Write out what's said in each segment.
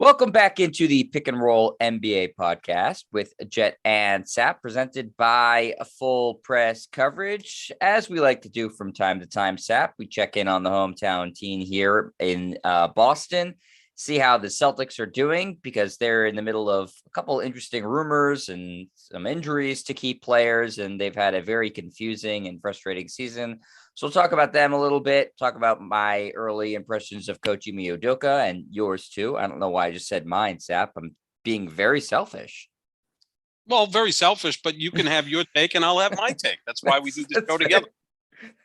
Welcome back into the Pick and Roll NBA podcast with Jet and Sap, presented by a Full Press Coverage. As we like to do from time to time, Sap, we check in on the hometown team here in Boston, see how the Celtics are doing, because they're in the middle of a couple interesting rumors and some injuries to key players, and they've had a very confusing and frustrating season. So we'll talk about them a little bit, talk about my early impressions of Coach Ime Udoka and yours too. I don't know why I just said mine, Sap. I'm being very selfish. Well, very selfish, but you can have your take and I'll have my take. That's why we do this show together.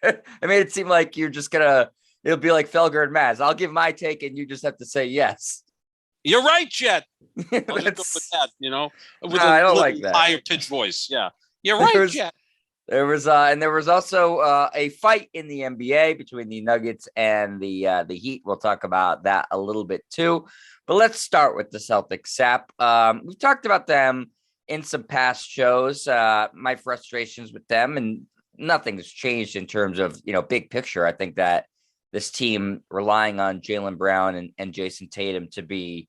I made it seem like you're just it'll be like Felger and Maz. I'll give my take and you just have to say yes. You're right, Jet. I'll just go with that, with I don't like that. Higher pitch voice. Yeah. You're right, Jet. There was also a fight in the NBA between the Nuggets and the Heat. We'll talk about that a little bit too. But let's start with the Celtics, Sap. We've talked about them in some past shows, my frustrations with them, and nothing's changed in terms of, big picture. I think that this team relying on Jaylen Brown and Jason Tatum to be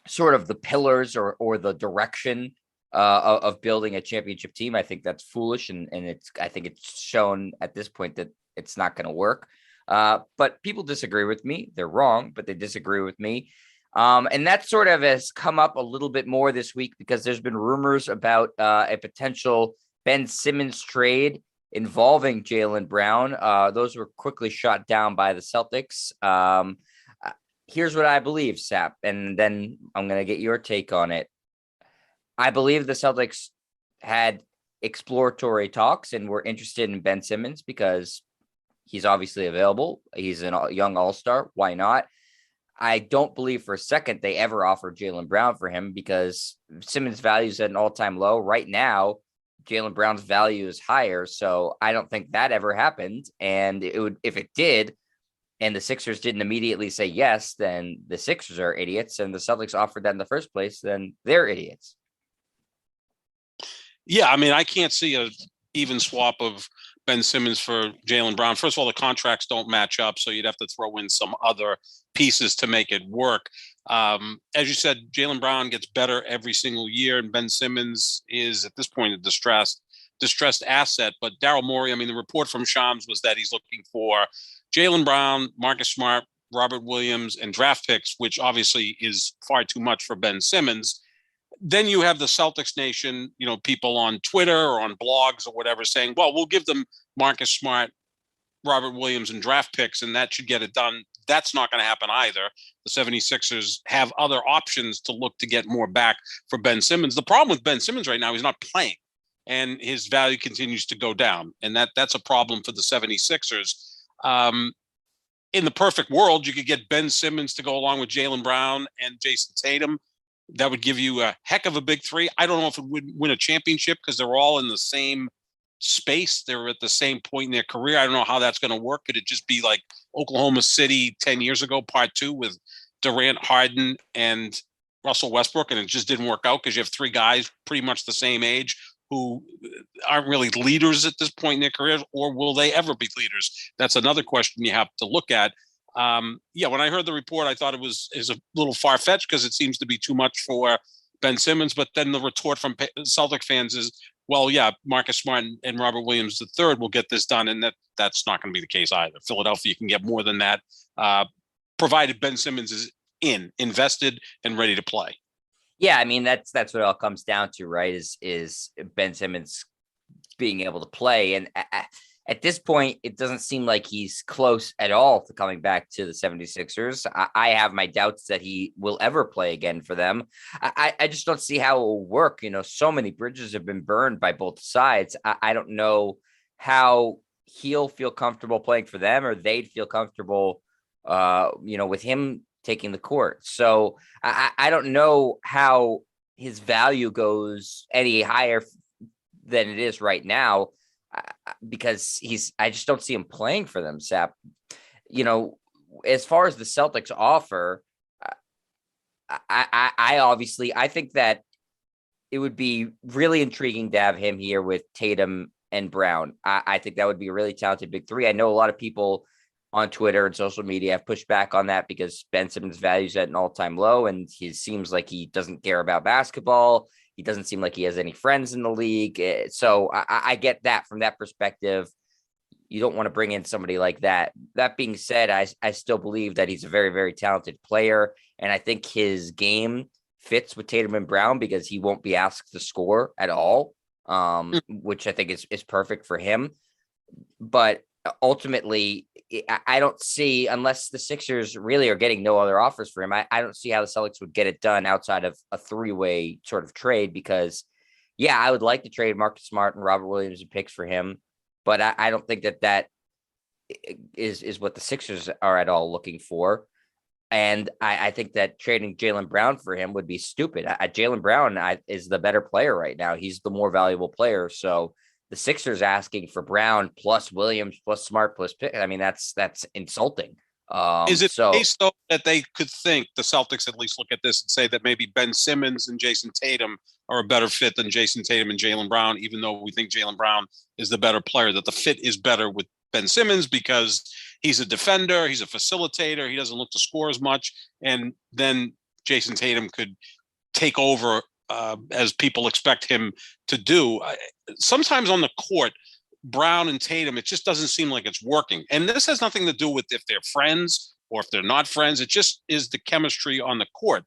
sort of the pillars or the direction of building a championship team. I think that's foolish. And I think it's shown at this point that it's not going to work. But people disagree with me. They're wrong, but they disagree with me. And that sort of has come up a little bit more this week because there's been rumors about a potential Ben Simmons trade involving Jaylen Brown. Those were quickly shot down by the Celtics. Here's what I believe, Sap, and then I'm going to get your take on it. I believe the Celtics had exploratory talks and were interested in Ben Simmons because he's obviously available. He's a young all-star. Why not? I don't believe for a second they ever offered Jaylen Brown for him because Simmons' value is at an all-time low. Right now, Jaylen Brown's value is higher, so I don't think that ever happened. And it would, if it did, and the Sixers didn't immediately say yes, then the Sixers are idiots, and the Celtics offered that in the first place, then they're idiots. Yeah, I mean, I can't see a even swap of Ben Simmons for Jaylen Brown. First of all, the contracts don't match up, so you'd have to throw in some other pieces to make it work. As you said, Jaylen Brown gets better every single year, and Ben Simmons is, at this point, a distressed asset. But Daryl Morey, I mean, the report from Shams was that he's looking for Jaylen Brown, Marcus Smart, Robert Williams, and draft picks, which obviously is far too much for Ben Simmons. Then you have the Celtics Nation, people on Twitter or on blogs or whatever saying, well, we'll give them Marcus Smart, Robert Williams, and draft picks, and that should get it done. That's not going to happen either. The 76ers have other options to look to get more back for Ben Simmons. The problem with Ben Simmons right now, he's not playing, and his value continues to go down, and that's a problem for the 76ers. In the perfect world, you could get Ben Simmons to go along with Jaylen Brown and Jason Tatum. That would give you a heck of a big three. I don't know if it would win a championship because they're all in the same space. They're at the same point in their career. I don't know how that's going to work. Could it just be like Oklahoma City 10 years ago, part two, with Durant, Harden, and Russell Westbrook, and it just didn't work out because you have three guys pretty much the same age who aren't really leaders at this point in their careers, or will they ever be leaders? That's another question you have to look at. When I heard the report, I thought it was a little far-fetched because it seems to be too much for Ben Simmons. But then the retort from Celtic fans is, well, yeah, Marcus Smart and Robert Williams III will get this done, and that's not going to be the case either. Philadelphia can get more than that, provided Ben Simmons is invested, and ready to play. Yeah, I mean, that's what it all comes down to, right? Is Ben Simmons being able to play. And at this point, it doesn't seem like he's close at all to coming back to the 76ers. I have my doubts that he will ever play again for them. I just don't see how it will work. So many bridges have been burned by both sides. I don't know how he'll feel comfortable playing for them or they'd feel comfortable, with him taking the court. So I don't know how his value goes any higher than it is right now. Because I just don't see him playing for them, Sap. As far as the Celtics offer, I think that it would be really intriguing to have him here with Tatum and Brown. I think that would be a really talented big three. I know a lot of people on Twitter and social media have pushed back on that because Ben Simmons' value is at an all-time low, and he seems like he doesn't care about basketball. He doesn't seem like he has any friends in the league. So I get that from that perspective. You don't want to bring in somebody like that. That being said, I still believe that he's a very, very talented player. And I think his game fits with Tatum and Brown because he won't be asked to score at all, which I think is perfect for him. But ultimately, I don't see, unless the Sixers really are getting no other offers for him, I don't see how the Celtics would get it done outside of a three-way sort of trade because, yeah, I would like to trade Marcus Smart and Robert Williams and picks for him, but I don't think that is what the Sixers are at all looking for. And I think that trading Jaylen Brown for him would be stupid. Jaylen Brown is the better player right now. He's the more valuable player. So the Sixers asking for Brown plus Williams plus Smart plus pick. I mean, that's insulting. Is it so the case, though, that they could think, the Celtics at least look at this and say that maybe Ben Simmons and Jason Tatum are a better fit than Jason Tatum and Jaylen Brown, even though we think Jaylen Brown is the better player, that the fit is better with Ben Simmons because he's a defender, he's a facilitator, he doesn't look to score as much, and then Jason Tatum could take over as people expect him to do. Sometimes on the court, Brown and Tatum, it just doesn't seem like it's working. And this has nothing to do with if they're friends or if they're not friends. It just is the chemistry on the court.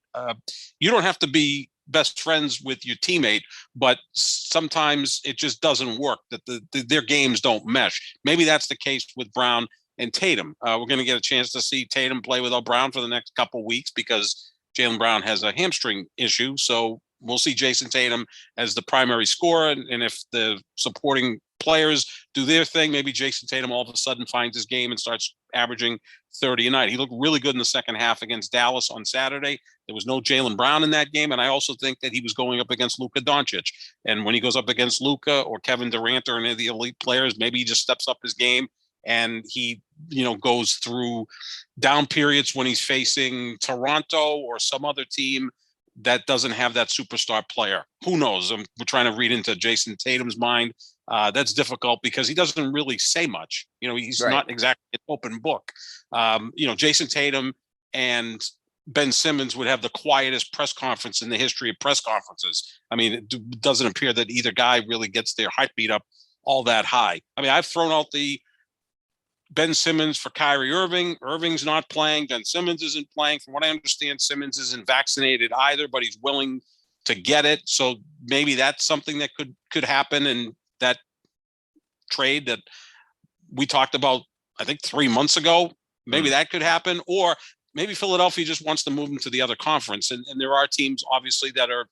You don't have to be best friends with your teammate, but sometimes it just doesn't work, that their games don't mesh. Maybe that's the case with Brown and Tatum. We're going to get a chance to see Tatum play without Brown for the next couple of weeks because Jaylen Brown has a hamstring issue. So we'll see Jason Tatum as the primary scorer. And if the supporting players do their thing, maybe Jason Tatum all of a sudden finds his game and starts averaging 30 a night. He looked really good in the second half against Dallas on Saturday. There was no Jaylen Brown in that game. And I also think that he was going up against Luka Doncic. And when he goes up against Luka or Kevin Durant or any of the elite players, maybe he just steps up his game and he, goes through down periods when he's facing Toronto or some other team that doesn't have that superstar player. Who knows? We're trying to read into Jason Tatum's mind. That's difficult because he doesn't really say much. He's right. Not exactly an open book. Jason Tatum and Ben Simmons would have the quietest press conference in the history of press conferences. I mean, it doesn't appear that either guy really gets their heartbeat up all that high. I mean, I've thrown out the Ben Simmons for Kyrie Irving. Irving's not playing. Ben Simmons isn't playing. From what I understand, Simmons isn't vaccinated either, but he's willing to get it. So maybe that's something that could happen. And that trade that we talked about, I think 3 months ago, maybe that could happen. Or maybe Philadelphia just wants to move him to the other conference. And there are teams, obviously, that are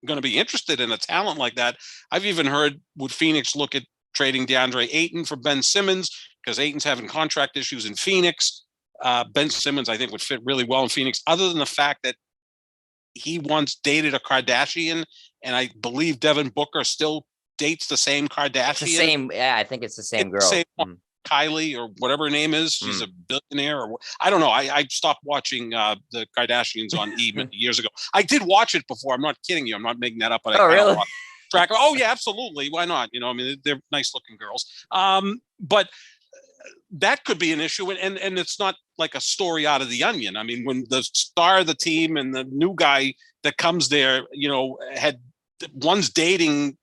going to be interested in a talent like that. I've even heard, would Phoenix look at trading DeAndre Ayton for Ben Simmons, because Ayton's having contract issues in Phoenix. Ben Simmons, I think, would fit really well in Phoenix, other than the fact that he once dated a Kardashian, and I believe Devin Booker still dates the same Kardashian. It's the same, yeah, I think it's the same girl. Same Kylie or whatever her name is. She's a billionaire, or I don't know. I stopped watching the Kardashians on E! Years ago. I did watch it before. I'm not kidding you. I'm not making that up. But really? Track. Oh yeah, absolutely. Why not? I mean, they're nice looking girls. But that could be an issue, and it's not like a story out of The Onion. I mean, when the star of the team and the new guy that comes there, had one's dating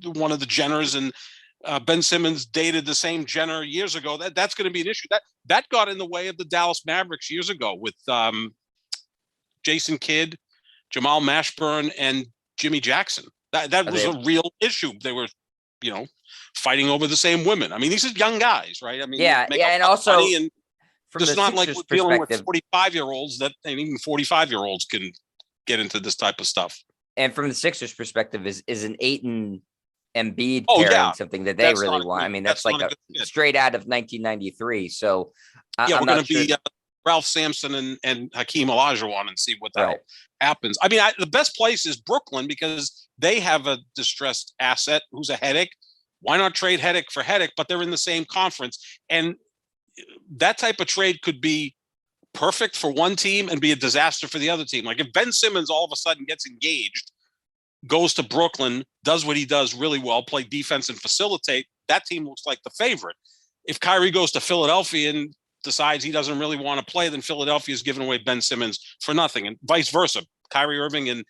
one of the Jenners, and Ben Simmons dated the same Jenner years ago. That's going to be an issue. That got in the way of the Dallas Mavericks years ago with Jason Kidd, Jamal Mashburn, and Jimmy Jackson. That was a real issue. They were, fighting over the same women. I mean, these are young guys, right? I mean, and also and from it's not like we're dealing with 45-year-olds and even 45-year-olds can get into this type of stuff. And from the Sixers' perspective, is an Ayton Embiid pairing something that they really want? I mean, that's like a straight out of 1993. So we're going to be Ralph Sampson and Hakeem Olajuwon and see what the hell happens. I mean, the best place is Brooklyn because they have a distressed asset who's a headache. Why not trade headache for headache? But they're in the same conference. And that type of trade could be perfect for one team and be a disaster for the other team. Like if Ben Simmons all of a sudden gets engaged, goes to Brooklyn, does what he does really well, play defense and facilitate, that team looks like the favorite. If Kyrie goes to Philadelphia and decides he doesn't really want to play, then Philadelphia is giving away Ben Simmons for nothing, and vice versa. Kyrie Irving and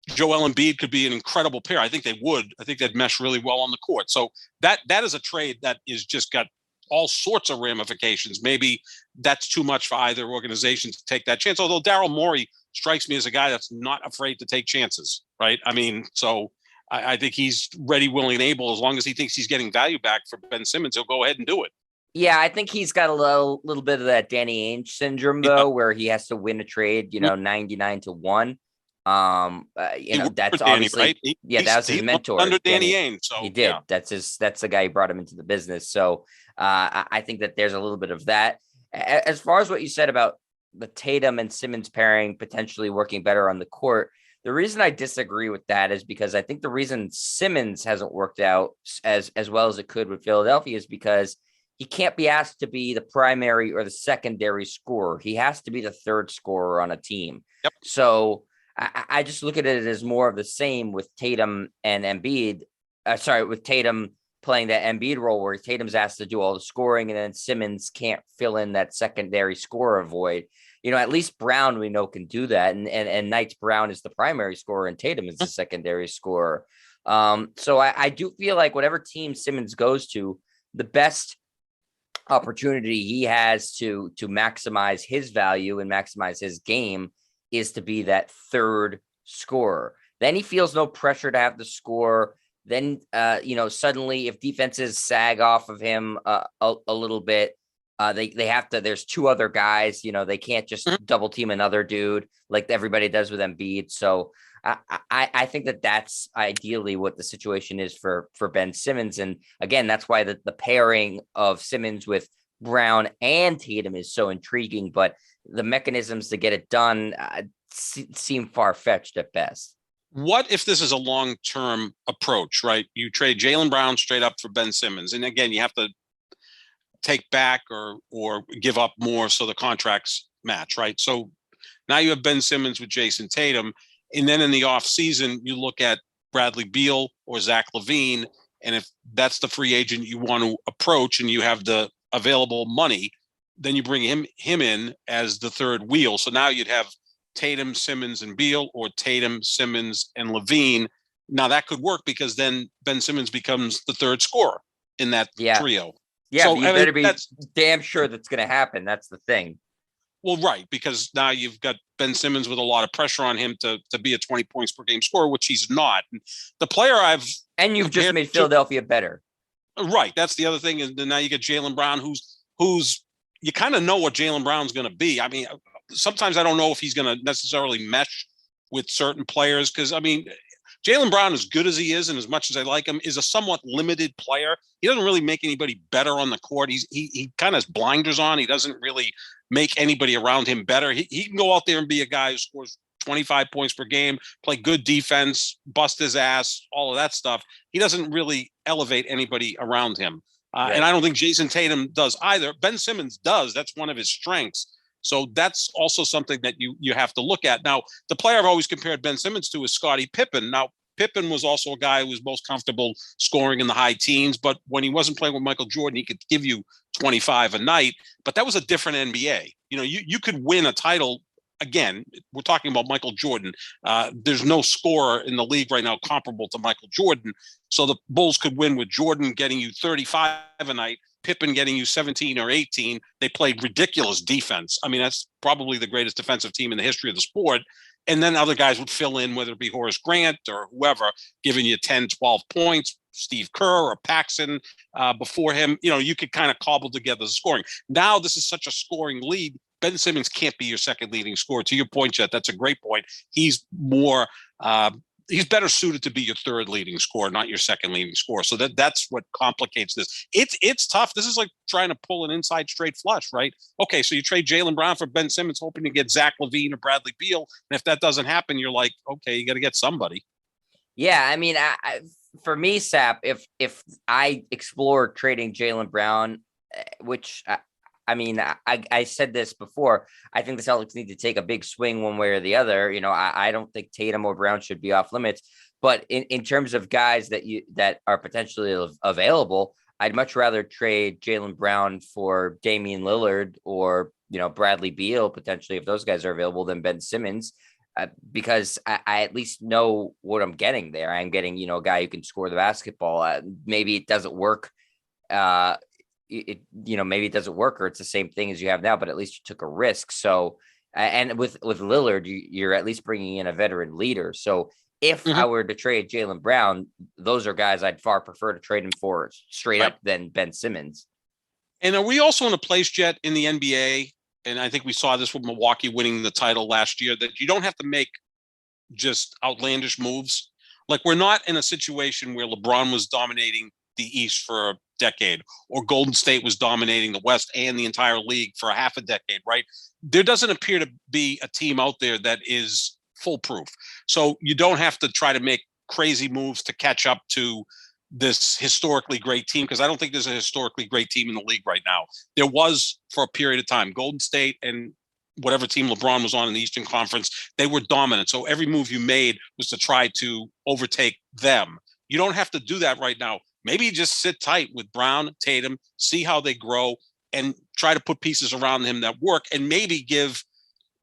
Joel Embiid could be an incredible pair. I think they would. I think they'd mesh really well on the court. So that is a trade that is just got all sorts of ramifications. Maybe that's too much for either organization to take that chance. Although Daryl Morey strikes me as a guy that's not afraid to take chances, right? I mean, so I think he's ready, willing, and able. As long as he thinks he's getting value back for Ben Simmons, he'll go ahead and do it. Yeah, I think he's got a little bit of that Danny Ainge syndrome, though, where he has to win a trade, 99-1. That's obviously, right? That was his mentor under Danny Ainge. So he did. Yeah. That's the guy who brought him into the business. So I think that there's a little bit of that. As far as what you said about the Tatum and Simmons pairing potentially working better on the court, the reason I disagree with that is because I think the reason Simmons hasn't worked out as well as it could with Philadelphia is because he can't be asked to be the primary or the secondary scorer. He has to be the third scorer on a team. Yep. So I just look at it as more of the same with Tatum and Embiid. With Tatum playing that Embiid role where Tatum's asked to do all the scoring and then Simmons can't fill in that secondary scorer void. At least Brown, we know, can do that. And Knights Brown is the primary scorer and Tatum is the secondary scorer. So I do feel like whatever team Simmons goes to, the best opportunity he has to maximize his value and maximize his game is to be that third scorer. Then he feels no pressure to have to score. Then, suddenly if defenses sag off of him a little bit, they have to, there's two other guys, they can't just double team another dude like everybody does with Embiid. So I think that that's ideally what the situation is for Ben Simmons. And again, that's why the pairing of Simmons with Brown and Tatum is so intriguing, but the mechanisms to get it done seem far-fetched at best. What if this is a long-term approach, right? You trade Jaylen Brown straight up for Ben Simmons. And again, you have to take back or give up more so the contracts match, right? So now you have Ben Simmons with Jason Tatum. And then in the offseason, you look at Bradley Beal or Zach LaVine. And if that's the free agent you want to approach and you have the available money, then you bring him in as the third wheel. So now you'd have Tatum, Simmons, and Beal, or Tatum, Simmons, and LaVine. Now that could work because then Ben Simmons becomes the third scorer in that trio. Yeah, so, you better be damn sure that's going to happen. That's the thing. Well, right, because now you've got Ben Simmons with a lot of pressure on him to be a 20 points per game scorer, which he's not. The player and you've just made Philadelphia better. Right, that's the other thing. Is now you get Jaylen Brown, who's you kind of know what Jaylen Brown's going to be. I mean, sometimes I don't know if he's going to necessarily mesh with certain players because, I mean, Jaylen Brown, as good as he is and as much as I like him, is a somewhat limited player. He doesn't really make anybody better on the court. He kind of has blinders on. He doesn't really make anybody around him better. He can go out there and be a guy who scores 25 points per game, play good defense, bust his ass, all of that stuff. He doesn't really elevate anybody around him. Right. And I don't think Jason Tatum does either. Ben Simmons does. That's one of his strengths. So that's also something that you have to look at. Now, the player I've always compared Ben Simmons to is Scottie Pippen. Now, Pippen was also a guy who was most comfortable scoring in the high teens, but when he wasn't playing with Michael Jordan, he could give you 25 a night. But that was a different NBA. You could win a title. Again, we're talking about Michael Jordan. There's no scorer in the league right now comparable to Michael Jordan. So the Bulls could win with Jordan getting you 35 a night, Pippen getting you 17 or 18. They played ridiculous defense. I mean, that's probably the greatest defensive team in the history of the sport. And then other guys would fill in, whether it be Horace Grant or whoever, giving you 10, 12 points, Steve Kerr or Paxson before him. You could kind of cobble together the scoring. Now this is such a scoring league. Ben Simmons can't be your second leading scorer. To your point, Jet, that's a great point. He's more he's better suited to be your third leading scorer, not your second leading scorer. So that's what complicates this. It's tough. This is like trying to pull an inside straight flush, right? Okay, so you trade Jaylen Brown for Ben Simmons, hoping to get Zach LaVine or Bradley Beal. And if that doesn't happen, you're like, okay, you got to get somebody. Yeah, I mean, for me, Sap, if I explore trading Jaylen Brown, which I said this before, I think the Celtics need to take a big swing one way or the other. I don't think Tatum or Brown should be off limits, but in terms of guys that are potentially available, I'd much rather trade Jaylen Brown for Damian Lillard or, Bradley Beal, potentially, if those guys are available, than Ben Simmons, because I at least know what I'm getting there. I'm getting, a guy who can score the basketball. Maybe it doesn't work. Maybe it doesn't work, or it's the same thing as you have now, but at least you took a risk. So, and with Lillard, you're at least bringing in a veteran leader. So if I were to trade Jaylen Brown, those are guys I'd far prefer to trade him for straight up than Ben Simmons. And are we also in a place yet in the NBA? And I think we saw this with Milwaukee winning the title last year, that you don't have to make just outlandish moves. Like, we're not in a situation where LeBron was dominating the East for a decade, or Golden State was dominating the West and the entire league for a half a decade, right? There doesn't appear to be a team out there that is foolproof. So you don't have to try to make crazy moves to catch up to this historically great team, because I don't think there's a historically great team in the league right now. There was for a period of time. Golden State and whatever team LeBron was on in the Eastern Conference, they were dominant. So every move you made was to try to overtake them. You don't have to do that right now. Maybe just sit tight with Brown, Tatum, see how they grow, and try to put pieces around him that work, and maybe give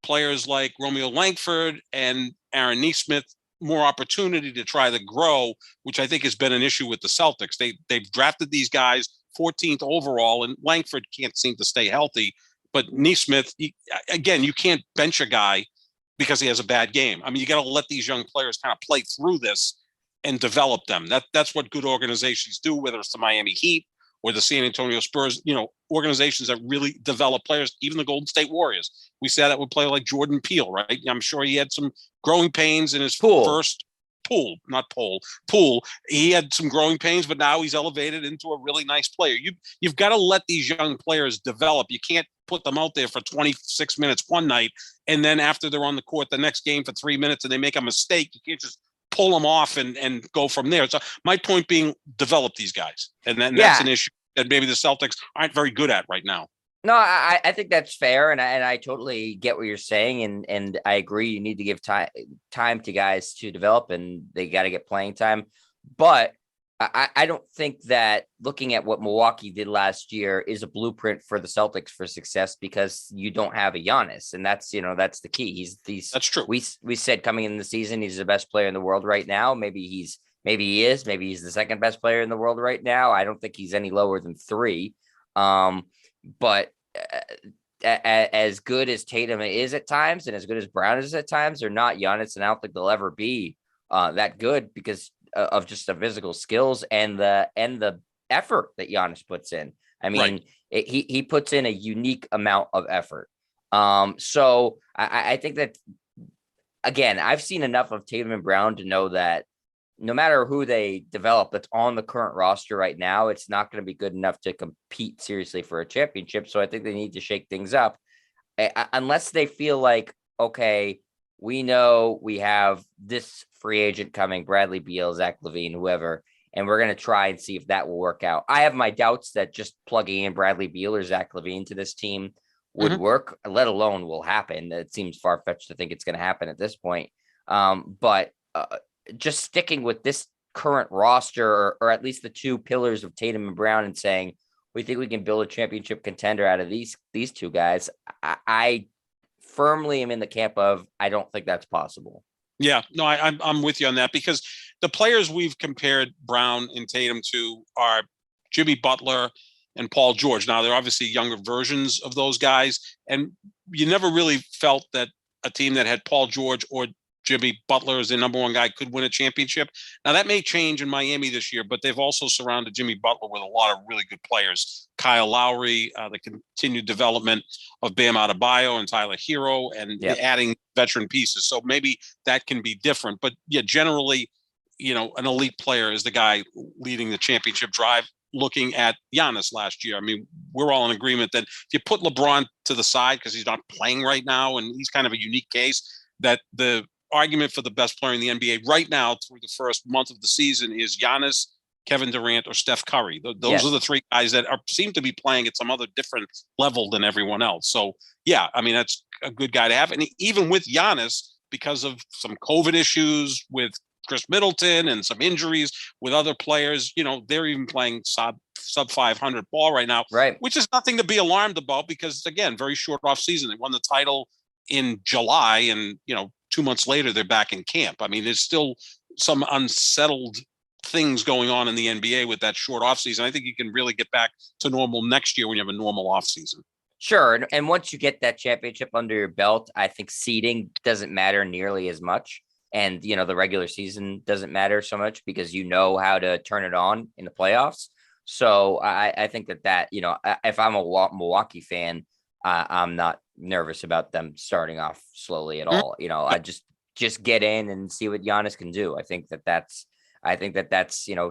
players like Romeo Langford and Aaron Nesmith more opportunity to try to grow, which I think has been an issue with the Celtics. They've drafted these guys 14th overall, and Langford can't seem to stay healthy. But Nesmith, again, you can't bench a guy because he has a bad game. I mean, you got to let these young players kind of play through this and develop them. That's what good organizations do, whether it's the Miami Heat or the San Antonio Spurs, organizations that really develop players, even the Golden State Warriors. We saw that with a player like Jordan Peele, right? I'm sure he had some growing pains in his first pool. He had some growing pains, but now he's elevated into a really nice player. You've got to let these young players develop. You can't put them out there for 26 minutes one night, and then after they're on the court the next game for 3 minutes and they make a mistake, you can't just pull them off and go from there. So my point being, develop these guys. And then that's an issue that maybe the Celtics aren't very good at right now. No, I think that's fair, and I totally get what you're saying, and I agree. You need to give time to guys to develop, and they got to get playing time. But I don't think that looking at what Milwaukee did last year is a blueprint for the Celtics for success, because you don't have a Giannis, and that's the key. That's true. We said coming in the season he's the best player in the world right now. Maybe he is. Maybe he's the second best player in the world right now. I don't think he's any lower than 3. But as good as Tatum is at times, and as good as Brown is at times, they're not Giannis, and I don't think they'll ever be that good because of just the physical skills and the effort that Giannis puts in. I mean, he puts in a unique amount of effort. So I think that, again, I've seen enough of Tatum and Brown to know that no matter who they develop that's on the current roster right now, it's not going to be good enough to compete seriously for a championship. So I think they need to shake things up, unless they feel like, okay, we know we have this free agent coming, Bradley Beal, Zach LaVine, whoever, and we're going to try and see if that will work out. I have my doubts that just plugging in Bradley Beal or Zach LaVine to this team would work, let alone will happen. It seems far-fetched to think it's going to happen at this point. But just sticking with this current roster, or at least the two pillars of Tatum and Brown, and saying, we think we can build a championship contender out of these two guys, I firmly am in the camp of, I don't think that's possible. Yeah, no, I'm with you on that, because the players we've compared Brown and Tatum to are Jimmy Butler and Paul George. Now, they're obviously younger versions of those guys, and you never really felt that a team that had Paul George or Jimmy Butler as the number one guy could win a championship. Now, that may change in Miami this year, but they've also surrounded Jimmy Butler with a lot of really good players. Kyle Lowry, the continued development of Bam Adebayo and Tyler Hero, and adding veteran pieces. So maybe that can be different. But yeah, generally, an elite player is the guy leading the championship drive. Looking at Giannis last year, I mean, we're all in agreement that if you put LeBron to the side because he's not playing right now, and he's kind of a unique case, that the argument for the best player in the NBA right now through the first month of the season is Giannis, Kevin Durant, or Steph Curry. Those are the three guys that seem to be playing at some other different level than everyone else. So, yeah, I mean, that's a good guy to have. And even with Giannis, because of some COVID issues with Chris Middleton and some injuries with other players. They're even playing sub 500 ball right now, Right. which is nothing to be alarmed about because, again, very short off season. They won the title in July and, 2 months later, they're back in camp. I mean, there's still some unsettled things going on in the NBA with that short off season. I think you can really get back to normal next year when you have a normal off season. Sure. And once you get that championship under your belt, I think seeding doesn't matter nearly as much. And, the regular season doesn't matter so much because you know how to turn it on in the playoffs. So I think that, if I'm a Milwaukee fan, I'm not nervous about them starting off slowly at all. I just get in and see what Giannis can do. I think that's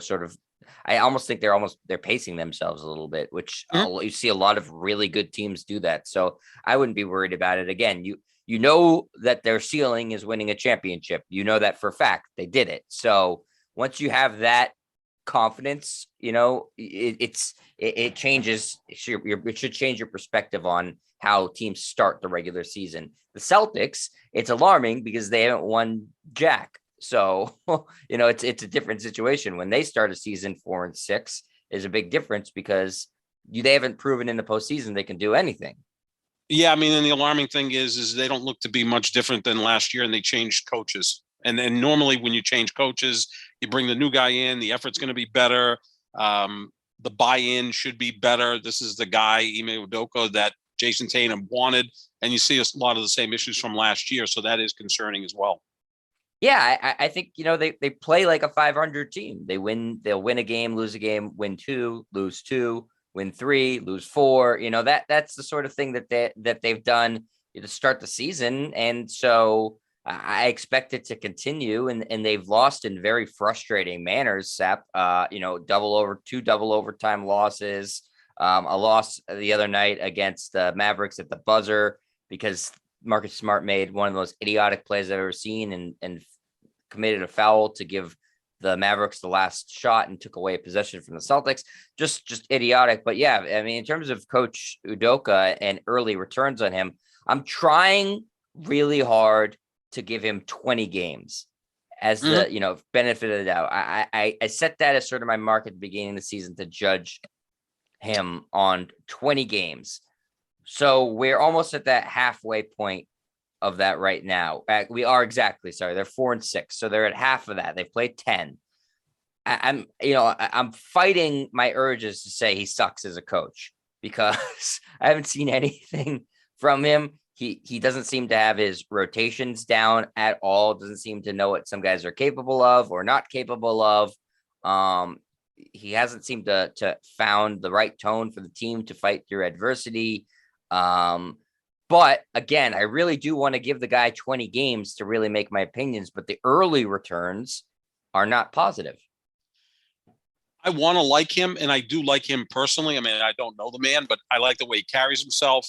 sort of, I almost think they're pacing themselves a little bit, which you see a lot of really good teams do that. So I wouldn't be worried about it. Again, you know that their ceiling is winning a championship. You know that for a fact. They did it. So once you have that confidence, it changes. It should change your perspective on how teams start the regular season. The Celtics, it's alarming because they haven't won jack. So, it's a different situation. When they start a season 4-6 is a big difference because they haven't proven in the postseason they can do anything. Yeah, I mean, and the alarming thing is they don't look to be much different than last year, and they changed coaches. And then normally when you change coaches, you bring the new guy in, the effort's going to be better. The buy-in should be better. This is the guy, Ime Udoka, that Jason Tatum wanted, and you see a lot of the same issues from last year. So that is concerning as well. Yeah, I think, they play like a 500 team. They'll win a game, lose a game, win 2, lose 2, win 3, lose 4. That's the sort of thing that they've done to start the season. And so I expect it to continue. And they've lost in very frustrating manners, Sep. Two double overtime losses. A loss the other night against the Mavericks at the buzzer because Marcus Smart made one of the most idiotic plays I've ever seen and committed a foul to give the Mavericks the last shot and took away a possession from the Celtics. Just idiotic. But yeah, I mean, in terms of Coach Udoka and early returns on him, I'm trying really hard to give him 20 games as the, benefit of the doubt. I set that as sort of my mark at the beginning of the season to judge him on 20 games. So we're almost at that halfway point of that right now. We are exactly. Sorry, they're 4-6, so they're at half of that. They've played 10. I'm fighting my urges to say he sucks as a coach because I haven't seen anything from him. He doesn't seem to have his rotations down at all. Doesn't seem to know what some guys are capable of or not capable of. He hasn't seemed to found the right tone for the team to fight through adversity. But again, I really do want to give the guy 20 games to really make my opinions, but the early returns are not positive. I want to like him, and I do like him personally. I mean, I don't know the man, but I like the way he carries himself.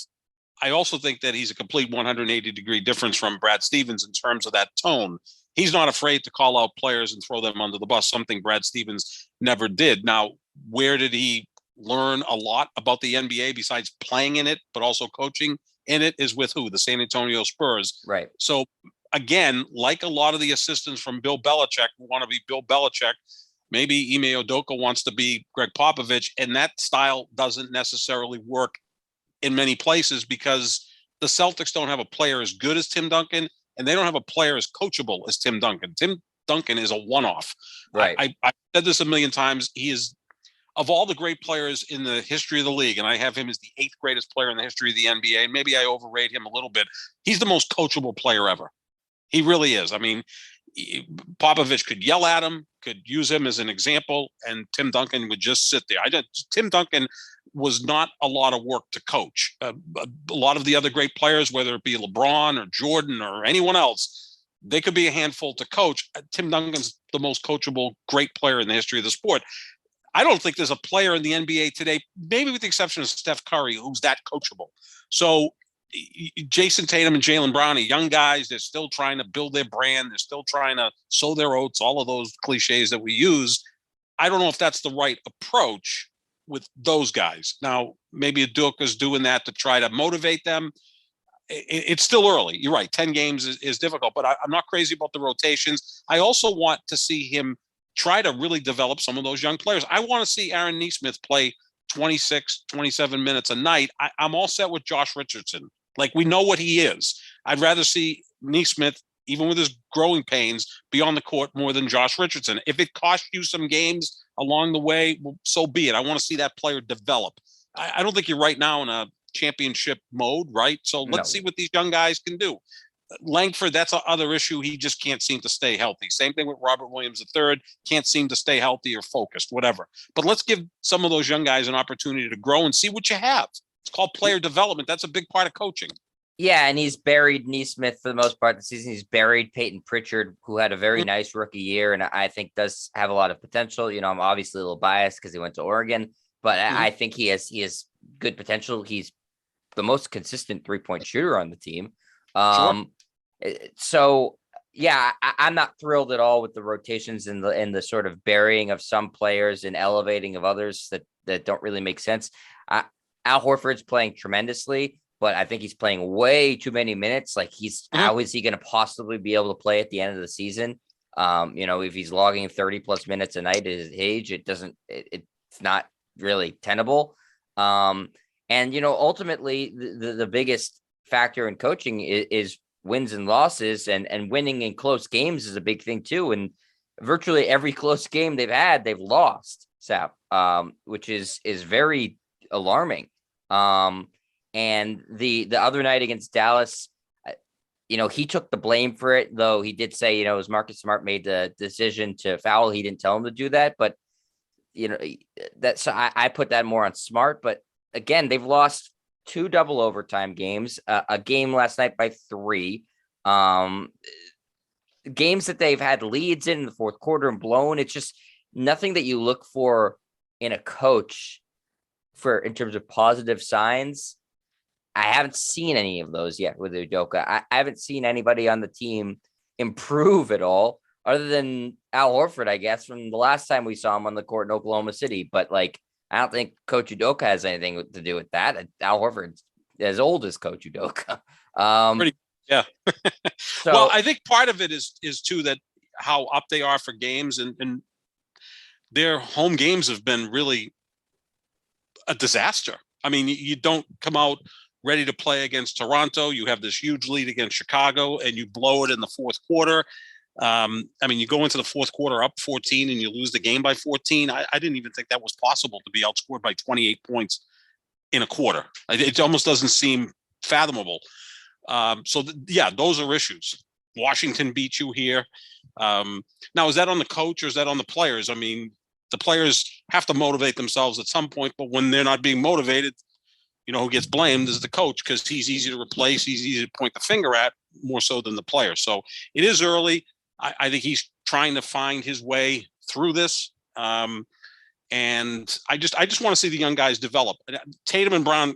I also think that he's a complete 180-degree difference from Brad Stevens in terms of that tone. He's not afraid to call out players and throw them under the bus, something Brad Stevens never did. Now, where did he learn a lot about the NBA besides playing in it, but also coaching in it is with who? The San Antonio Spurs. Right. So, again, like a lot of the assistants from Bill Belichick who want to be Bill Belichick, maybe Ime Udoka wants to be Greg Popovich, and that style doesn't necessarily work in many places because the Celtics don't have a player as good as Tim Duncan, and they don't have a player as coachable as Tim Duncan. Tim Duncan is a one-off. Right. I said this a million times. He is, of all the great players in the history of the league, and I have him as the 8th greatest player in the history of the NBA, and maybe I overrate him a little bit, he's the most coachable player ever. He really is. I mean, Popovich could yell at him, could use him as an example, and Tim Duncan would just sit there. Tim Duncan was not a lot of work to coach. A lot of the other great players, whether it be LeBron or Jordan or anyone else, they could be a handful to coach. Tim Duncan's the most coachable great player in the history of the sport. I don't think there's a player in the NBA today, maybe with the exception of Steph Curry, who's that coachable. So Jason Tatum and Jaylen Brown are young guys. They're still trying to build their brand. They're still trying to sow their oats, all of those cliches that we use. I don't know if that's the right approach with those guys. Now, maybe Udoka's doing that to try to motivate them. it's still early. You're right. 10 games is difficult, but I'm not crazy about the rotations. I also want to see him try to really develop some of those young players. I want to see Aaron Nesmith play 26, 27 minutes a night. I'm all set with Josh Richardson. Like, we know what he is. I'd rather see Nesmith, even with his growing pains, be on the court more than Josh Richardson. If it costs you some games along the way, well, so be it. I want to see that player develop. I don't think you're right now in a championship mode, right? So let's see what these young guys can do. Langford, that's the other issue. He just can't seem to stay healthy. Same thing with Robert Williams III. Can't seem to stay healthy or focused, whatever. But let's give some of those young guys an opportunity to grow and see what you have. It's called player development. That's a big part of coaching. Yeah, and he's buried Nesmith for the most part of the season. He's buried Peyton Pritchard, who had a very nice rookie year, and I think does have a lot of potential. You know, I'm obviously a little biased because he went to Oregon, but I think he has good potential. He's the most consistent 3-point shooter on the team. So yeah, I'm not thrilled at all with the rotations and the sort of burying of some players and elevating of others that don't really make sense. Al Horford's playing tremendously, but I think he's playing way too many minutes. Like, how is he going to possibly be able to play at the end of the season? You know, if he's logging 30 plus minutes a night at his age, it's not really tenable. And, you know, ultimately the biggest factor in coaching is wins and losses, and winning in close games is a big thing too. And virtually every close game they've had, they've lost, Sap, which is very alarming. And the other night against Dallas, you know, he took the blame for it, though he did say, you know, as Marcus Smart made the decision to foul, he didn't tell him to do that. But, you know, that's, I put that more on Smart. But again, they've lost 2 double overtime games, a game last night by 3, games that they've had leads in the fourth quarter and blown. It's just nothing that you look for in a coach in terms of positive signs. I haven't seen any of those yet with Udoka. I haven't seen anybody on the team improve at all, other than Al Horford, I guess, from the last time we saw him on the court in Oklahoma City. But like, I don't think Coach Udoka has anything to do with that. Al Horford's as old as Coach Udoka. Yeah. So, well, I think part of it is too that how up they are for games, and their home games have been really a disaster. I mean, you don't come out ready to play against Toronto. You have this huge lead against Chicago, and you blow it in the fourth quarter. I mean, you go into the fourth quarter up 14 and you lose the game by 14. I didn't even think that was possible, to be outscored by 28 points in a quarter. It almost doesn't seem fathomable. Yeah, those are issues. Washington beat you here. Now, is that on the coach or is that on the players? I mean, the players have to motivate themselves at some point, but when they're not being motivated, you know, who gets blamed is the coach, because he's easy to replace. He's easy to point the finger at more so than the player. So it is early. I think he's trying to find his way through this. And I just want to see the young guys develop. Tatum and Brown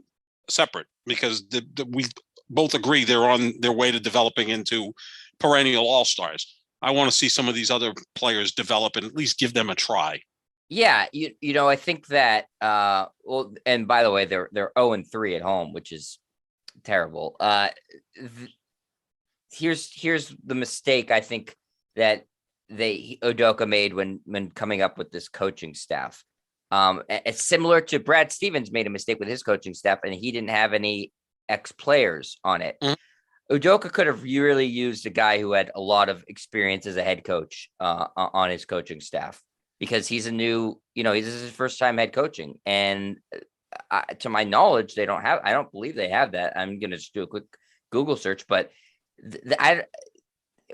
separate, because we both agree they're on their way to developing into perennial all-stars. I want to see some of these other players develop and at least give them a try. Yeah, you know, I think that well, and by the way, they're 0-3 at home, which is terrible. Here's the mistake I think that Udoka made when coming up with this coaching staff. It's similar to Brad Stevens made a mistake with his coaching staff, and he didn't have any ex-players on it. Udoka could have really used a guy who had a lot of experience as a head coach on his coaching staff, because he's he's his first time head coaching. And to my knowledge, I don't believe they have that. I'm going to just do a quick Google search, but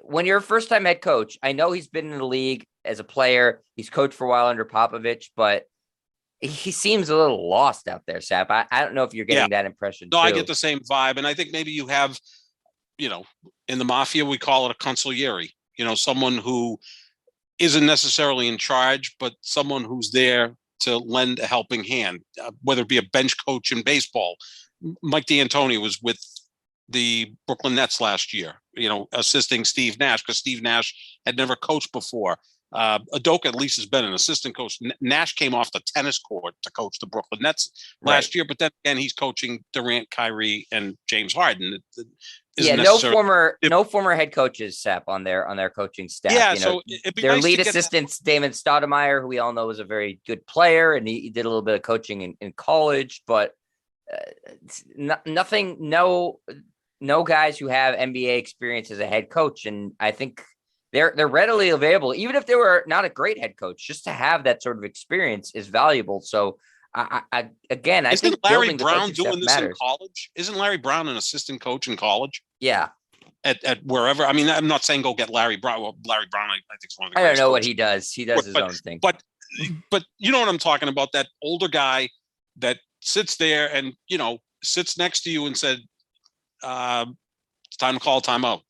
when you're a first time head coach, I know he's been in the league as a player. He's coached for a while under Popovich, but he seems a little lost out there, Sap. I don't know if you're getting that impression. No, too. I get the same vibe. And I think maybe you have, you know, in the mafia, we call it a consigliere, you know, someone who isn't necessarily in charge, but someone who's there to lend a helping hand, whether it be a bench coach in baseball. Mike D'Antoni was with the Brooklyn Nets last year, you know, assisting Steve Nash, because Steve Nash had never coached before. Udoka at least has been an assistant coach. Nash came off the tennis court to coach the Brooklyn Nets last year, but then again, he's coaching Durant, Kyrie, and James Harden. No former head coaches, Sap, on their coaching staff. Yeah, so it'd be their nice lead assistant's Damon Stoudemire, who we all know is a very good player, and he did a little bit of coaching in college, but nothing. No guys who have NBA experience as a head coach, and I think they're readily available, even if they were not a great head coach. Just to have that sort of experience is valuable. So, I think Larry Brown doing this in college? Isn't Larry Brown an assistant coach in college? Yeah, at wherever. I mean, I'm not saying go get Larry Brown. Well, Larry Brown, I think, is one of the. I don't know what he does. He does his own thing. But you know what I'm talking about? That older guy that sits there and sits next to you and said, "It's time to call timeout."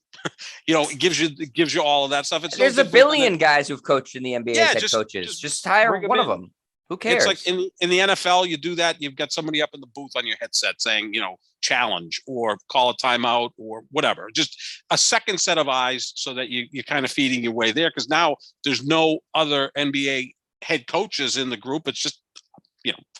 It gives you all of that stuff. There's a billion guys who've coached in the NBA as head coaches. Just hire one of them. Who cares? It's like in the NFL, you do that. You've got somebody up in the booth on your headset saying, challenge or call a timeout or whatever. Just a second set of eyes so that you're kind of feeding your way there. Because now there's no other NBA head coaches in the group. It's just,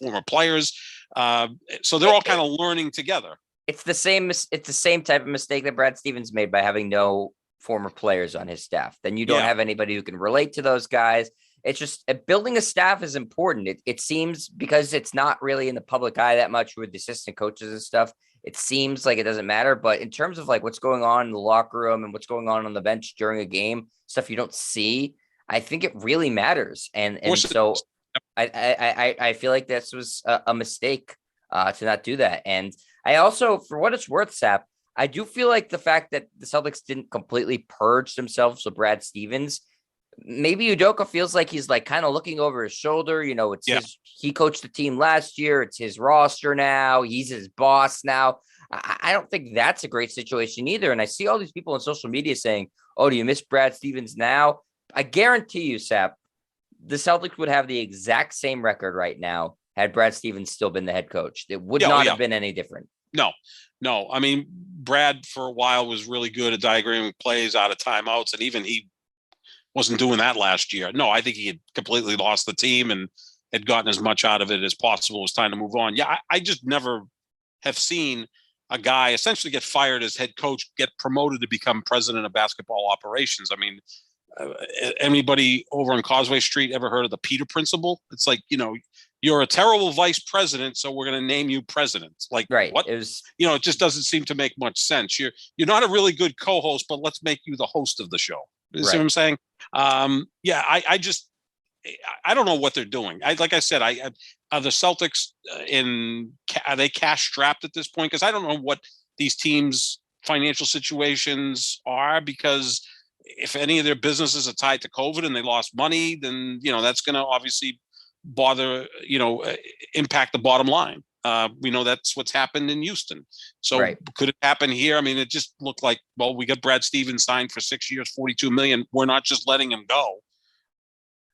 former players. So they're all kind of learning together. It's the same type of mistake that Brad Stevens made by having no former players on his staff. Then you don't have anybody who can relate to those guys. It's just building a staff is important. It seems, because it's not really in the public eye that much with the assistant coaches and stuff, it seems like it doesn't matter. But in terms of like what's going on in the locker room and what's going on the bench during a game, stuff you don't see, I think it really matters. And so I feel like this was a mistake to not do that. And I also, for what it's worth, Sap, I do feel like the fact that the Celtics didn't completely purge themselves with Brad Stevens, maybe Udoka feels like he's like kind of looking over his shoulder. He coached the team last year. It's his roster now. He's his boss now. I don't think that's a great situation either. And I see all these people on social media saying, "Oh, do you miss Brad Stevens now?" I guarantee you, Sap, the Celtics would have the exact same record right now had Brad Stevens still been the head coach. It would not have been any different. No. I mean, Brad for a while was really good at diagramming plays out of timeouts, and even he wasn't doing that last year. No, I think he had completely lost the team and had gotten as much out of it as possible. It was time to move on. Yeah, I just never have seen a guy essentially get fired as head coach, get promoted to become president of basketball operations. I mean, anybody over on Causeway Street ever heard of the Peter Principle? It's like, you're a terrible vice president, so we're going to name you president. Like, right. What? It just doesn't seem to make much sense. You're not a really good co-host, but let's make you the host of the show. You see what I'm saying? I don't know what they're doing. Like I said, are the Celtics are they cash strapped at this point? Because I don't know what these teams' financial situations are, because if any of their businesses are tied to COVID and they lost money, then, that's going to obviously impact the bottom line. We know that's what's happened in Houston. So Could it happen here? I mean, it just looked like, well, we got Brad Stevens signed for 6 years, $42 million. We're not just letting him go.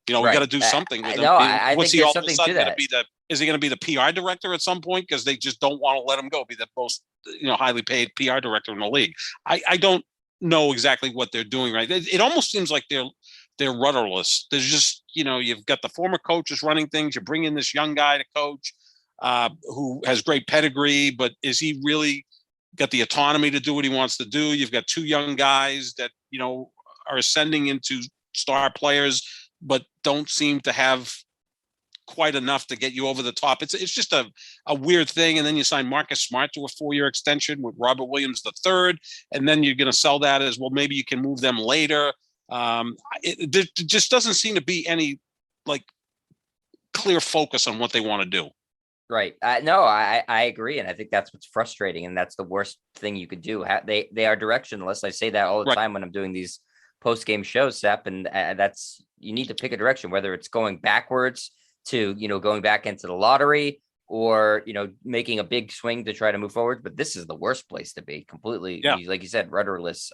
We got to do something with him. No, I think there's something to that. Is he going to be the PR director at some point? Because they just don't want to let him go, be the most, highly paid PR director in the league. I don't know exactly what they're doing right. It almost seems like they're rudderless. There's just, you've got the former coaches running things. You bring in this young guy to coach who has great pedigree, but is he really got the autonomy to do what he wants to do? You've got two young guys that, are ascending into star players, but don't seem to have quite enough to get you over the top. It's just a weird thing. And then you sign Marcus Smart to a 4-year extension with Robert Williams III, and then you're going to sell that as, well, maybe you can move them later. There just doesn't seem to be any clear focus on what they want to do. Right. No, I agree. And I think that's what's frustrating. And that's the worst thing you could do. They are directionless. I say that all the time when I'm doing these post-game shows, Sep, and you need to pick a direction, whether it's going backwards to, going back into the lottery, or, making a big swing to try to move forward. But this is the worst place to be, completely, like you said, rudderless.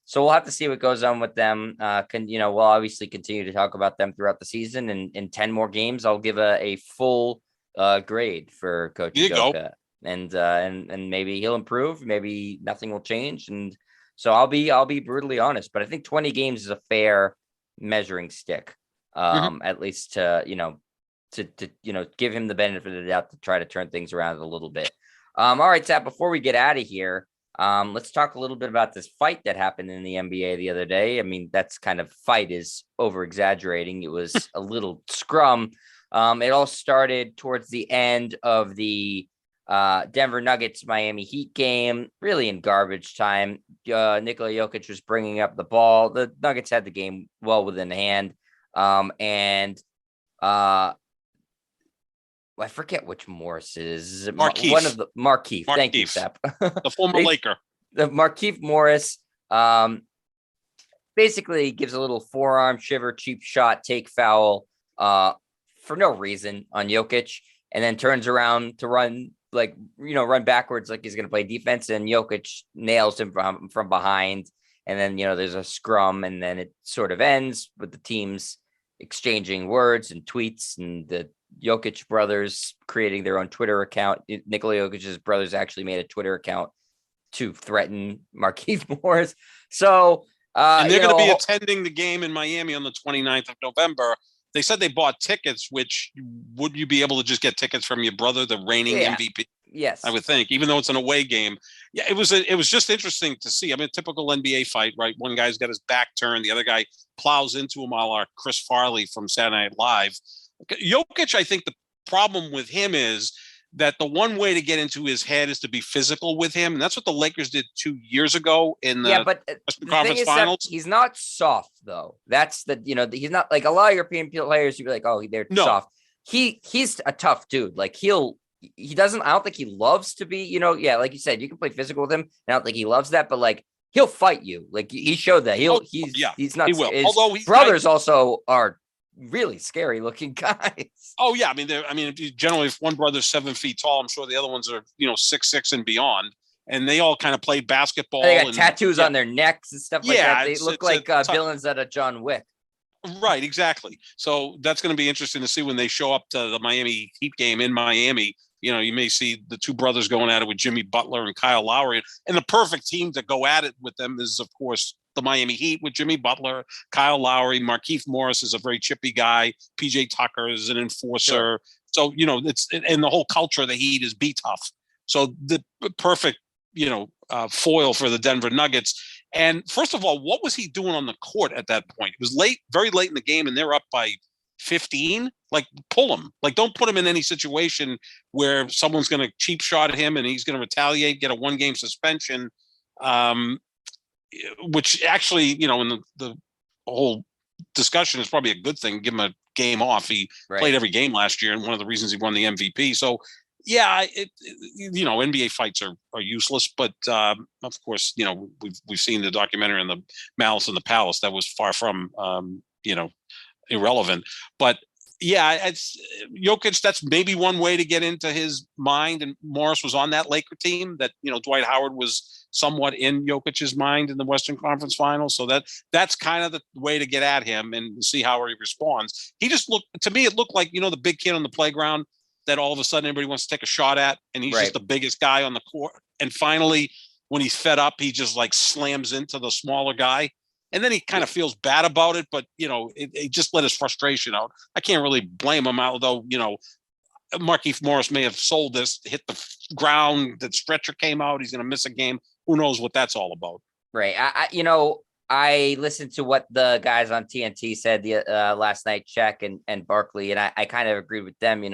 So we'll have to see what goes on with them. We'll obviously continue to talk about them throughout the season. And in 10 more games, I'll give a full grade for Coach Udoka. And maybe he'll improve. Maybe nothing will change. And so I'll be brutally honest, but I think 20 games is a fair measuring stick, Mhm. at least to, give him the benefit of the doubt to try to turn things around a little bit. All right, Zach, before we get out of here, let's talk a little bit about this fight that happened in the NBA the other day. I mean, that's kind of fight is over exaggerating. It was a little scrum. It all started towards the end of the Denver Nuggets Miami Heat game, really in garbage time. Nikola Jokic was bringing up the ball. The Nuggets had the game well within hand. And I forget which Morris is. One of the Markieff. Thank you, Sep. The former Laker. The Markieff Morris basically gives a little forearm shiver, cheap shot, take foul for no reason on Jokic, and then turns around to run backwards like he's going to play defense, and Jokic nails him from behind. And then, there's a scrum, and then it sort of ends with the teams exchanging words and tweets, and the Jokic brothers creating their own Twitter account. Nikola Jokic's brothers actually made a Twitter account to threaten Markieff Morris. So, and they're going to be attending the game in Miami on the 29th of November. They said they bought tickets, which would you be able to just get tickets from your brother, the reigning MVP? Yes, I would think, even though it's an away game. Yeah, it was just interesting to see. I mean, a typical NBA fight, right? One guy's got his back turned, the other guy plows into him, a la Chris Farley from Saturday Night Live. Jokic, I think the problem with him is that the one way to get into his head is to be physical with him, and that's what the Lakers did 2 years ago in the Western Conference Finals. He's not soft though. That's he's not like a lot of European players. You'd be like, oh, they're soft. He's a tough dude. Like he doesn't. I don't think he loves to be. Like you said, you can play physical with him. I don't think he loves that, but like he'll fight you. Like he showed that he's not. He will. His although brothers also are really scary looking guys. Oh yeah, if one brother's 7 feet tall, I'm sure the other ones are 6'6" and beyond, and they all kind of play basketball. They got tattoos on their necks and stuff like that. They look like villains out of John Wick. Right, exactly. So that's going to be interesting to see when they show up to the Miami Heat game in Miami. You may see the two brothers going at it with Jimmy Butler and Kyle Lowry, and the perfect team to go at it with them is, of course, the Miami Heat with Jimmy Butler, Kyle Lowry. Markieff Morris is a very chippy guy. PJ Tucker is an enforcer. Sure. So, and the whole culture of the Heat is be tough. So the perfect, foil for the Denver Nuggets. And first of all, what was he doing on the court at that point? It was late, very late in the game, and they're up by 15. Like, pull him. Like, don't put him in any situation where someone's going to cheap shot at him and he's going to retaliate, get a 1-game suspension. Which actually, in the whole discussion is probably a good thing. Give him a game off. He played every game last year, and one of the reasons he won the MVP. So, yeah, NBA fights are useless. But of course, we've seen the documentary on the Malice in the Palace. That was far from irrelevant. But yeah, it's Jokic. That's maybe one way to get into his mind. And Morris was on that Laker team that, Dwight Howard was somewhat in Jokic's mind in the Western Conference Finals. So that's kind of the way to get at him and see how he responds. He just to me, it looked like, the big kid on the playground that all of a sudden everybody wants to take a shot at, and he's just the biggest guy on the court. And finally, when he's fed up, he just like slams into the smaller guy. And then he kind of feels bad about it, but, it just let his frustration out. I can't really blame him, although, Markieff Morris may have sold this, hit the ground, that stretcher came out, he's going to miss a game. Who knows what that's all about? Right. I listened to what the guys on TNT said the last night, Check and Barkley, and I kind of agreed with them.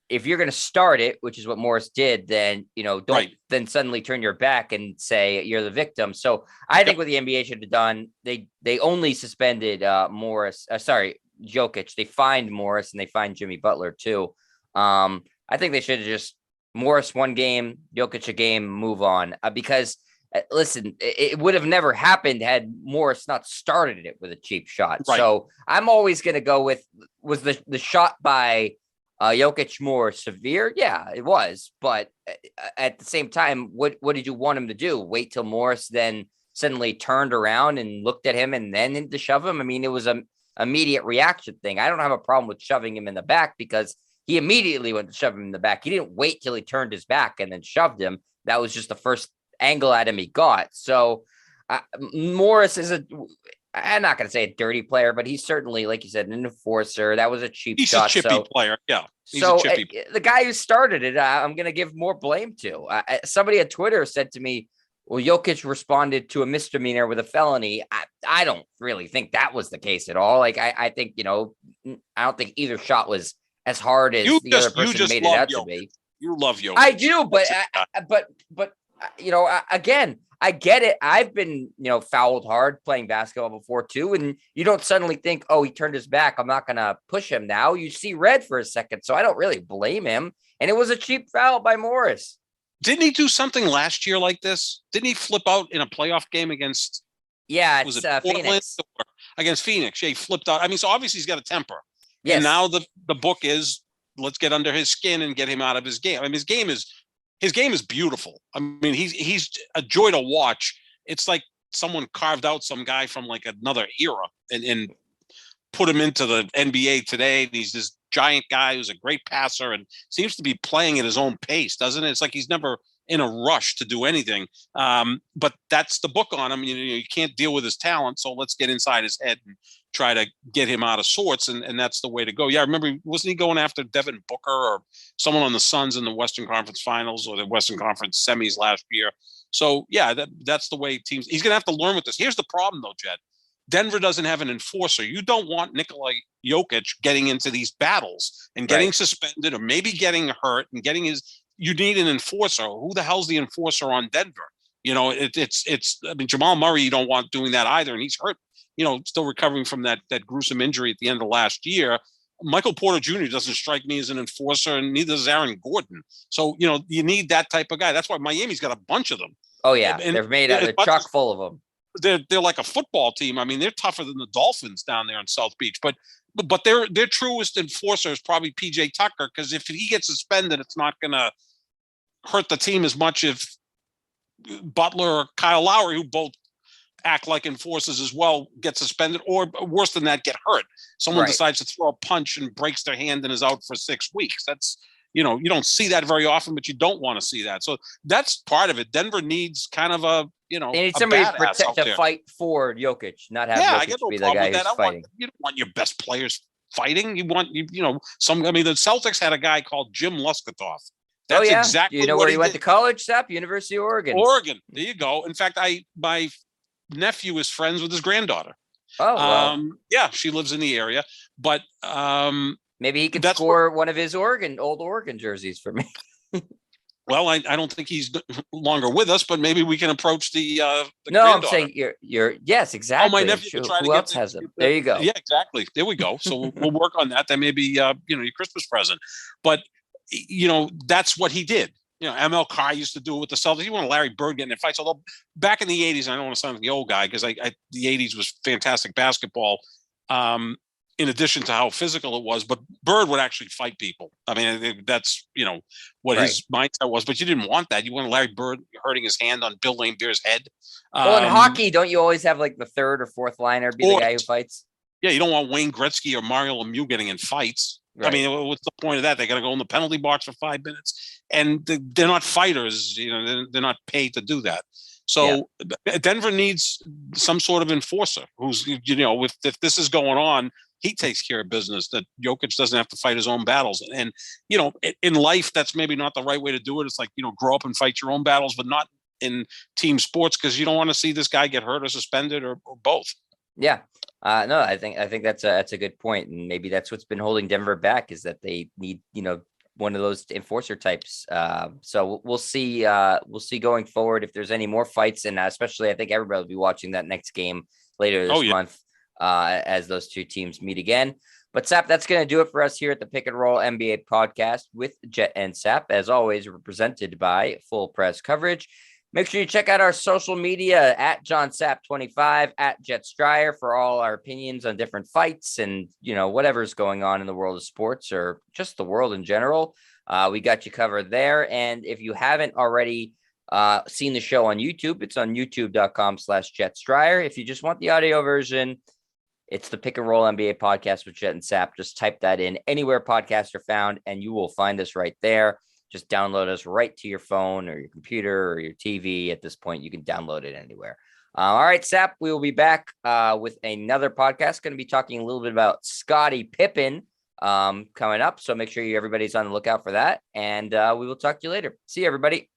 If you're going to start it, which is what Morris did, then, don't then suddenly turn your back and say you're the victim. So I think what the NBA should have done, they only suspended Jokic. They fined Morris and they fined Jimmy Butler too. I think they should have just Morris 1 game, Jokic a game, move on. Because listen, it would have never happened had Morris not started it with a cheap shot. Right. So I'm always going to go with, was the shot by Jokic more severe? Yeah, it was. But at the same time, what did you want him to do? Wait till Morris then suddenly turned around and looked at him and then to shove him? I mean, it was an immediate reaction thing. I don't have a problem with shoving him in the back because he immediately went to shove him in the back. He didn't wait till he turned his back and then shoved him. That was just the first angle at him he got. So Morris is I'm not going to say a dirty player, but he's certainly, like you said, an enforcer. That was a cheap He's shot. a chippy player. Yeah, he's a So chippy. the guy who started it, I'm going to give more blame to. Somebody at Twitter said to me, well, Jokic responded to a misdemeanor with a felony. I don't really think that was the case at all. Like, I think, I don't think either shot was as hard as the other person made it out to be. You love Jokic. I do, but again, I get it. I've been, fouled hard playing basketball before too. And you don't suddenly think, oh, he turned his back, I'm not going to push him now. You see red for a second. So I don't really blame him. And it was a cheap foul by Morris. Didn't he do something last year like this? Didn't he flip out in a playoff game against? Yeah, it's Phoenix. Against Phoenix. Yeah, he flipped out. I mean, so obviously he's got a temper. Yes. And now the book is, let's get under his skin and get him out of his game. I mean, his game is beautiful. I mean, he's a joy to watch. It's like someone carved out some guy from like another era and put him into the NBA today. And he's this giant guy who's a great passer and seems to be playing at his own pace, doesn't it? It's like he's never in a rush to do anything. But that's the book on him. You can't deal with his talent, so let's get inside his head and try to get him out of sorts, and that's the way to go. Yeah, I remember, wasn't he going after Devin Booker or someone on the Suns in the Western Conference Finals or the Western Conference semis last year? So, yeah, that's the way teams – he's going to have to learn with this. Here's the problem, though, Jed. Denver doesn't have an enforcer. You don't want Nikola Jokic getting into these battles and getting suspended or maybe getting hurt and getting his – you need an enforcer. Who the hell's the enforcer on Denver? It's I mean, Jamal Murray, you don't want doing that either, and he's hurt, still recovering from that gruesome injury at the end of last year. Michael Porter Jr. doesn't strike me as an enforcer, and neither does Aaron Gordon. So, you need that type of guy. That's why Miami's got a bunch of them. Oh, yeah. And they're made out of chock full of them. They're like a football team. I mean, they're tougher than the Dolphins down there in South Beach. But their truest enforcer is probably PJ Tucker, because if he gets suspended, it's not going to hurt the team as much if Butler or Kyle Lowry, who both act like enforcers as well, get suspended, or worse than that, get hurt. Someone decides to throw a punch and breaks their hand and is out for 6 weeks. That's, you don't see that very often, but you don't want to see that. So that's part of it. Denver needs kind of a, they need somebody to fight for Jokic, not have Jokic be the guy who's fighting. You don't want your best players fighting. You want, the Celtics had a guy called Jim Luskatoff. That's exactly you know where he went to college, Sap? University of Oregon. Oregon. There you go. In fact, my nephew is friends with his granddaughter. Oh, wow. Yeah, she lives in the area. But maybe he could score one of his old Oregon jerseys for me. Well, I don't think he's longer with us, but maybe we can approach the no, I'm saying you're yes, exactly. Oh, my nephew. Who else has them? There you go. Yeah, exactly. There we go. So we'll work on that. That may be your Christmas present. But that's what he did. ML Carr used to do it with the Celtics. You want Larry Bird getting in fights. Although back in the 80s, I don't want to sound like the old guy, because the 80s was fantastic basketball, in addition to how physical it was. But Bird would actually fight people. I mean, that's, what his mindset was. But you didn't want that. You wanted Larry Bird hurting his hand on Bill Laimbeer's head. Well, in hockey, don't you always have like the third or fourth liner be the guy who fights? Yeah, you don't want Wayne Gretzky or Mario Lemieux getting in fights. Right. I mean, what's the point of that? They got to go in the penalty box for 5 minutes, and they're not fighters. They're not paid to do that. So Denver needs some sort of enforcer who's, if this is going on, he takes care of business. That Jokic doesn't have to fight his own battles. And in life, that's maybe not the right way to do it. It's like, grow up and fight your own battles, but not in team sports, because you don't want to see this guy get hurt or suspended or both. Yeah. No, I think that's a good point, and maybe that's what's been holding Denver back, is that they need one of those enforcer types. So we'll see going forward if there's any more fights, and especially I think everybody will be watching that next game later this month as those two teams meet again. But Sap, that's going to do it for us here at the Pick and Roll NBA podcast with Jet and Sap. As always, we're presented by Full Press Coverage. Make sure you check out our social media at JohnSapp25, at Jet Stryer, for all our opinions on different fights and, whatever's going on in the world of sports or just the world in general. We got you covered there. And if you haven't already seen the show on YouTube, it's on youtube.com/Jet Stryer. If you just want the audio version, it's the Pick and Roll NBA podcast with Jet and Sap. Just type that in anywhere podcasts are found, and you will find us right there. Just download us right to your phone or your computer or your TV. At this point, you can download it anywhere. All right, Sap, we will be back with another podcast. Going to be talking a little bit about Scottie Pippen coming up. So make sure everybody's on the lookout for that. And we will talk to you later. See you, everybody.